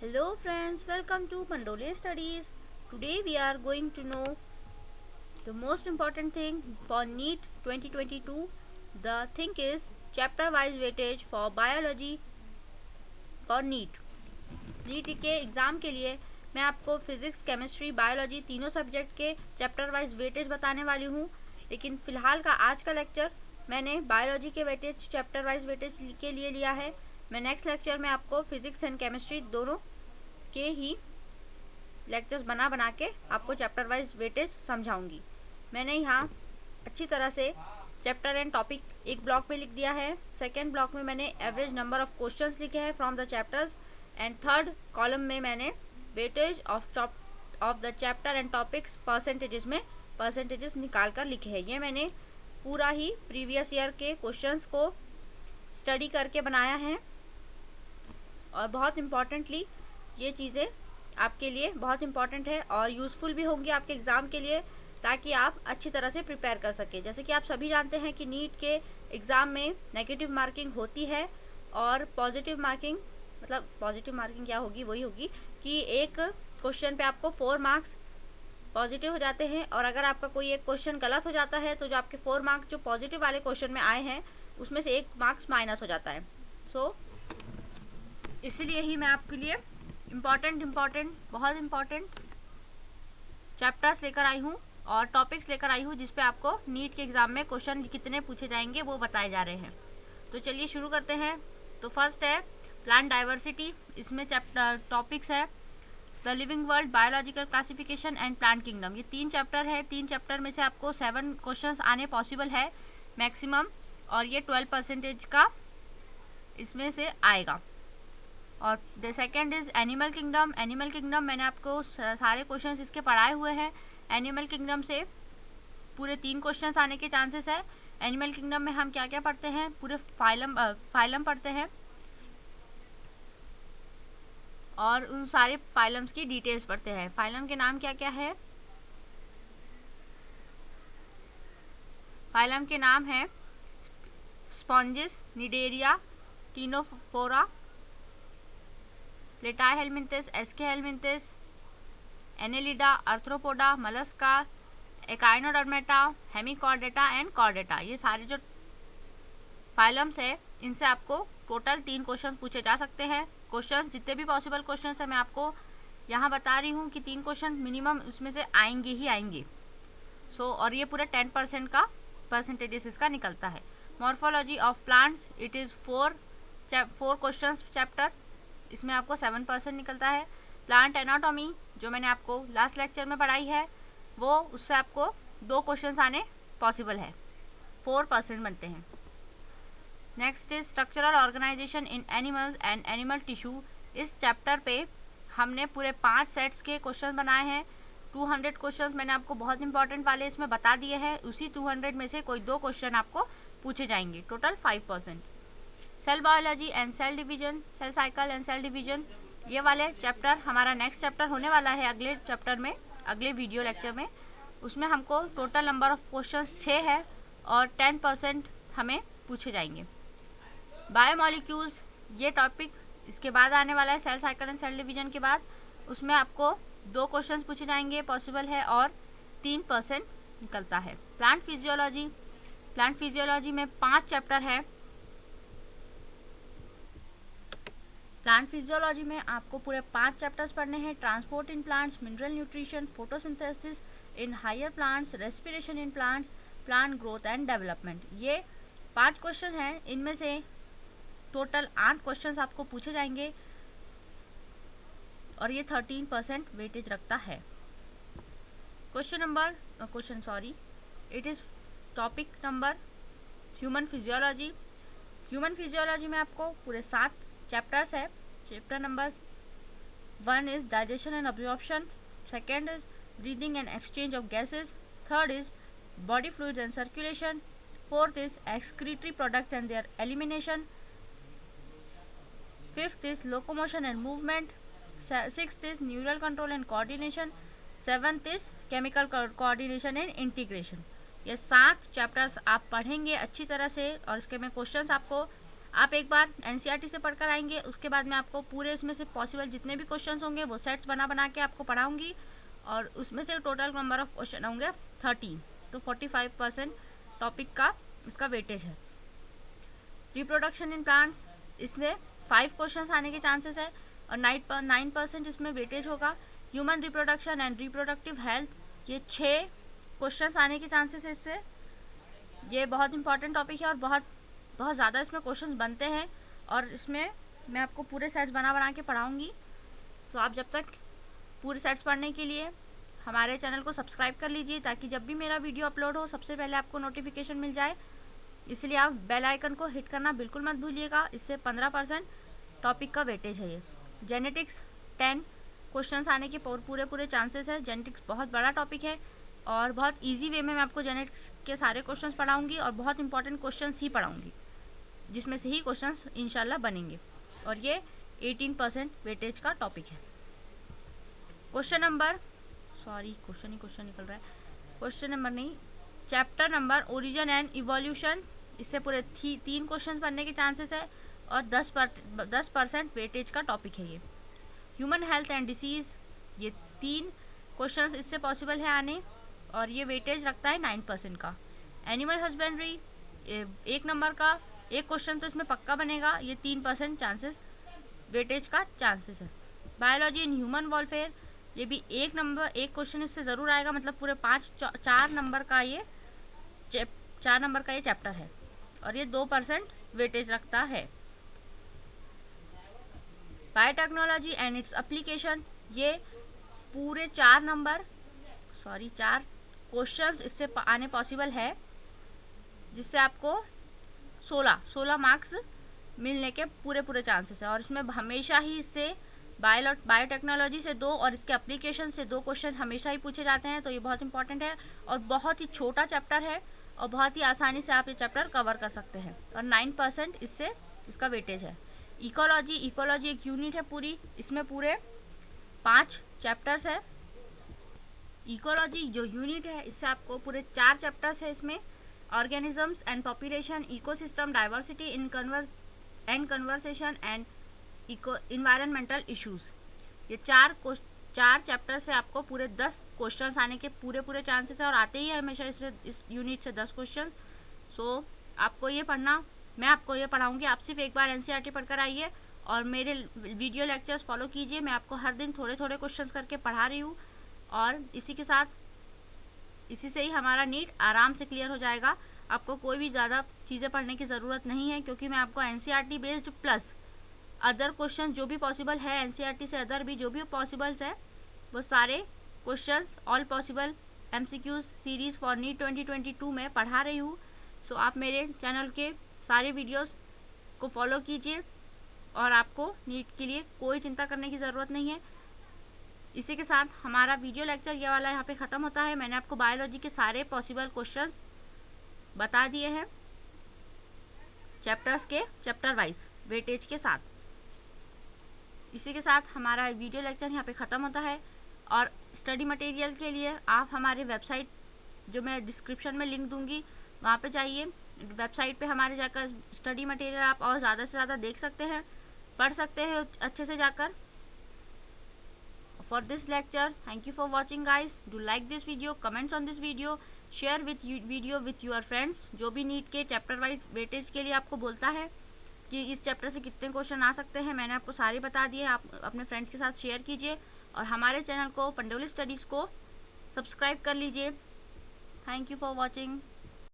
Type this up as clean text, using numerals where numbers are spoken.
Hello friends, welcome to Mandole Studies. Today we are going to know the most important thing for NEET 2022. The thing is chapter wise weightage for biology for NEET. NEET के exam के लिए मैं आपको physics, chemistry, biology तीनों subject के chapter wise weightage बताने वाली हूँ। लेकिन फ़िलहाल का आज का लेक्चर मैंने बायोलॉजी के वेटेज चैप्टर वाइज वेटेज के लिए लिया है। मैं नेक्स्ट लेक्चर में आपको फिज़िक्स एंड केमिस्ट्री दोनों के ही लेक्चर्स बना के आपको चैप्टर वाइज वेटेज समझाऊंगी। मैंने यहाँ अच्छी तरह से चैप्टर एंड टॉपिक एक ब्लॉक में लिख दिया है। सेकेंड ब्लॉक में मैंने एवरेज नंबर ऑफ क्वेश्चंस लिखे हैं from the chapters and third column में मैंने weightage of the chapter and topics percentages निकाल कर लिखे हैं। ये मैंने पूरा ही प्रीवियस ईयर के क्वेश्चंस को स्टडी करके बनाया है और बहुत इम्पॉर्टेंटली ये चीज़ें आपके लिए बहुत इम्पॉर्टेंट है और यूज़फुल भी होंगी आपके एग्ज़ाम के लिए, ताकि आप अच्छी तरह से प्रिपेयर कर सकें। जैसे कि आप सभी जानते हैं कि नीट के एग्ज़ाम में नेगेटिव मार्किंग होती है और पॉजिटिव मार्किंग क्या होगी, वही होगी कि एक क्वेश्चन पे आपको 4 मार्क्स पॉजिटिव हो जाते हैं और अगर आपका कोई एक क्वेश्चन गलत हो जाता है तो जो आपके 4 मार्क्स जो पॉजिटिव वाले क्वेश्चन में आए हैं उसमें से 1 मार्क्स माइनस हो जाता है। सो इसीलिए ही मैं आपके लिए बहुत इम्पॉर्टेंट चैप्टर्स लेकर आई हूँ और टॉपिक्स लेकर आई हूँ जिस पे आपको नीट के एग्ज़ाम में क्वेश्चन कितने पूछे जाएंगे वो बताए जा रहे हैं। तो चलिए शुरू करते हैं। तो फर्स्ट है प्लांट डाइवर्सिटी। इसमें चैप्टर टॉपिक्स है the living world, biological classification and plant kingdom. ये 3 चैप्टर है। 3 चैप्टर में से आपको 7 क्वेश्चंस आने पॉसिबल है मैक्सिमम और ये 12% का इसमें से आएगा। और the second is animal kingdom. Animal kingdom मैंने आपको सारे क्वेश्चंस इसके पढ़ाए हुए हैं। एनिमल किंगडम से पूरे 3 क्वेश्चंस आने के चांसेस है। एनिमल किंगडम में हम क्या क्या पढ़ते हैं, पूरे फाइलम पढ़ते हैं और उन सारे फाइलम्स की डिटेल्स पढ़ते हैं। फाइलम के नाम क्या क्या है? फाइलम के नाम है sponges, Cnidaria, Ctenophora, Platyhelminthes, Aschelminthes, Annelida, Arthropoda, Mollusca, Echinodermata, Hemichordata and Chordata. ये सारे जो फाइलम्स है इनसे आपको टोटल 3 क्वेश्चन पूछे जा सकते हैं। क्वेश्चन जितने भी पॉसिबल क्वेश्चन है मैं आपको यहाँ बता रही हूँ कि 3 क्वेश्चन मिनिमम उसमें से आएंगे ही आएंगे। और ये पूरा 10% का परसेंटेजेस इसका निकलता है। Morphology of plants, it is 4 question chapter, इसमें आपको 7% निकलता है। प्लांट एनाटॉमी जो मैंने आपको लास्ट लेक्चर में पढ़ाई है वो उससे आपको 2 क्वेश्चन आने पॉसिबल है, 4% बनते हैं। Next is structural organisation in animals and animal tissue. इस चैप्टर पे हमने पूरे 5 सेट्स के क्वेश्चन बनाए हैं। 200 क्वेश्चन मैंने आपको बहुत इंपॉर्टेंट वाले इसमें बता दिए हैं। उसी 200 में से कोई 2 क्वेश्चन आपको पूछे जाएंगे, total 5%। Cell biology and cell division, cell cycle and cell division, ये वाले चैप्टर हमारा नेक्स्ट चैप्टर होने वाला है अगले चैप्टर में, अगले वीडियो लेक्चर में। उसमें हमको टोटल नंबर ऑफ क्वेश्चंस 6 है और 10% हमें पूछे जाएंगे। बायोमॉलिक्यूल्स, ये टॉपिक इसके बाद आने वाला है, cell cycle and cell division के बाद। उसमें आपको 2 क्वेश्चंस पूछे जाएंगे पॉसिबल है और 3% निकलता है। प्लांट फिजियोलॉजी, प्लांट फिजियोलॉजी में 5 चैप्टर है। प्लांट फिजियोलॉजी में आपको पूरे 5 चैप्टर्स पढ़ने हैं। Transport in plants, mineral nutrition, photosynthesis in higher plants, respiration in plants, plant growth and development. ये 5 क्वेश्चन हैं। इनमें से टोटल 8 क्वेश्चन आपको पूछे जाएंगे और ये 13% वेटेज रखता है। It is topic number human physiology. Human physiology में आपको पूरे 7 चैप्टर्स है। Chapter number 1 is digestion and absorption, second is breathing and exchange of gases, third is body fluids and circulation, fourth is excretory products and there elimination, fifth is locomotion and movement, sixth is neural control and coordination, seventh is chemical coordination and integration. ये 7 chapters आप पढ़ेंगे अच्छी तरह से और इसके मैं questions आपको आप एक बार एनसीईआरटी से पढ़कर आएंगे, उसके बाद मैं आपको पूरे उसमें से पॉसिबल जितने भी क्वेश्चंस होंगे वो सेट्स बना के आपको पढ़ाऊंगी, और उसमें से टोटल नंबर ऑफ क्वेश्चन होंगे 30, तो 45% टॉपिक का इसका वेटेज है। रिप्रोडक्शन इन प्लांट्स, इसमें 5 क्वेश्चंस आने के चांसेस है और 9% इसमें वेटेज होगा। Human reproduction and reproductive health, ये 6 क्वेश्चंस आने के चांसेस है इससे। ये बहुत इंपॉर्टेंट टॉपिक है और बहुत ज़्यादा इसमें क्वेश्चंस बनते हैं, और इसमें मैं आपको पूरे सेट्स बना के पढ़ाऊँगी। तो आप जब तक पूरे सेट्स पढ़ने के लिए हमारे चैनल को सब्सक्राइब कर लीजिए, ताकि जब भी मेरा वीडियो अपलोड हो सबसे पहले आपको नोटिफिकेशन मिल जाए। इसलिए आप बेल आइकन को हिट करना बिल्कुल मत भूलिएगा। इससे 15% टॉपिक का वेटेज है ये। जेनेटिक्स 10 क्वेश्चंस आने के पूरे चांसेस है। जेनेटिक्स बहुत बड़ा टॉपिक है और बहुत इजी वे में मैं आपको जेनेटिक्स के सारे क्वेश्चंस पढ़ाऊंगी और बहुत इंपॉर्टेंट क्वेश्चंस ही पढ़ाऊंगी, जिसमें से ही क्वेश्चंस इंशाल्लाह बनेंगे, और ये 18% वेटेज का टॉपिक है। क्वेश्चन नंबर नहीं, chapter number origin and evolution, इससे पूरे 3 क्वेश्चन बनने के चांसेस है और 10% वेटेज का टॉपिक है ये। ह्यूमन हेल्थ एंड डिसीज़, ये 3 क्वेश्चंस इससे पॉसिबल है आने, और ये वेटेज रखता है 9% का। एनिमल हस्बेंड्री 1 नंबर का 1 क्वेश्चन तो इसमें पक्का बनेगा, ये 3% चांसेस वेटेज का चांसेस है। बायोलॉजी इन ह्यूमन वेलफेयर, ये भी 1 क्वेश्चन इससे ज़रूर आएगा, मतलब पूरे 4 नंबर का ये चैप्टर है, और ये 2% वेटेज रखता है। बायोटेक्नोलॉजी एंड इट्स एप्लीकेशन, ये पूरे 4 क्वेश्चंस इससे आने पॉसिबल है, जिससे आपको 16 मार्क्स मिलने के पूरे चांसेस है। और इसमें हमेशा ही इससे बायोटेक्नोलॉजी से 2 और इसके एप्लीकेशन से 2 क्वेश्चन हमेशा ही पूछे जाते हैं, तो ये बहुत इंपॉर्टेंट है और बहुत ही छोटा चैप्टर है और बहुत ही आसानी से आप ये चैप्टर कवर कर सकते हैं, और 9% इससे इसका वेटेज है। इकोलॉजी एक यूनिट है पूरी, इसमें पूरे 5 चैप्टर्स है। इकोलॉजी जो यूनिट है इससे आपको पूरे 4 चैप्टर्स है इसमें। Organisms and population, ecosystem, diversity in conversation and environmental issues, ये 4 चैप्टर से आपको पूरे 10 क्वेश्चंस आने के पूरे चांसेस है, और आते ही है हमेशा इस यूनिट से 10 क्वेश्चन। सो आपको ये पढ़ना, मैं आपको ये पढ़ाऊंगी, आप सिर्फ एक बार एनसीईआरटी पढ़कर आइए और मेरे वीडियो लेक्चर्स फॉलो कीजिए। मैं आपको हर दिन थोड़े क्वेश्चंस करके पढ़ा रही हूँ, और इसी से ही हमारा नीट आराम से क्लियर हो जाएगा। आपको कोई भी ज़्यादा चीज़ें पढ़ने की ज़रूरत नहीं है, क्योंकि मैं आपको NCERT based plus other question जो भी पॉसिबल है, एनसीईआरटी से अदर भी जो भी पॉसिबल्स है, वो सारे questions all possible MCQs series for NEET 2022 में पढ़ा रही हूँ। सो आप मेरे चैनल के सारे वीडियोस को फॉलो कीजिए, और आपको नीट के लिए कोई चिंता करने की ज़रूरत नहीं है। इसी के साथ हमारा वीडियो लेक्चर ये वाला यहाँ पे ख़त्म होता है। मैंने आपको बायोलॉजी के सारे पॉसिबल क्वेश्चंस बता दिए हैं चैप्टर वाइज वेटेज के साथ। इसी के साथ हमारा वीडियो लेक्चर यहाँ पे ख़त्म होता है, और स्टडी मटेरियल के लिए आप हमारे वेबसाइट, जो मैं डिस्क्रिप्शन में लिंक दूंगी, वहाँ पे जाइए। वेबसाइट पे हमारे जाकर स्टडी मटेरियल आप और ज़्यादा से ज़्यादा देख सकते हैं, पढ़ सकते हैं अच्छे से जाकर। For this lecture, thank you for watching guys. Do like this video, comments on this video, share video with your friends. जो भी नीट के चैप्टर वाइज वेटेज के लिए आपको बोलता है कि इस चैप्टर से कितने क्वेश्चन आ सकते हैं, मैंने आपको सारे बता दिए। आप अपने फ्रेंड्स के साथ शेयर कीजिए, और हमारे चैनल को पंडोली स्टडीज़ को सब्सक्राइब कर लीजिए। Thank you for watching.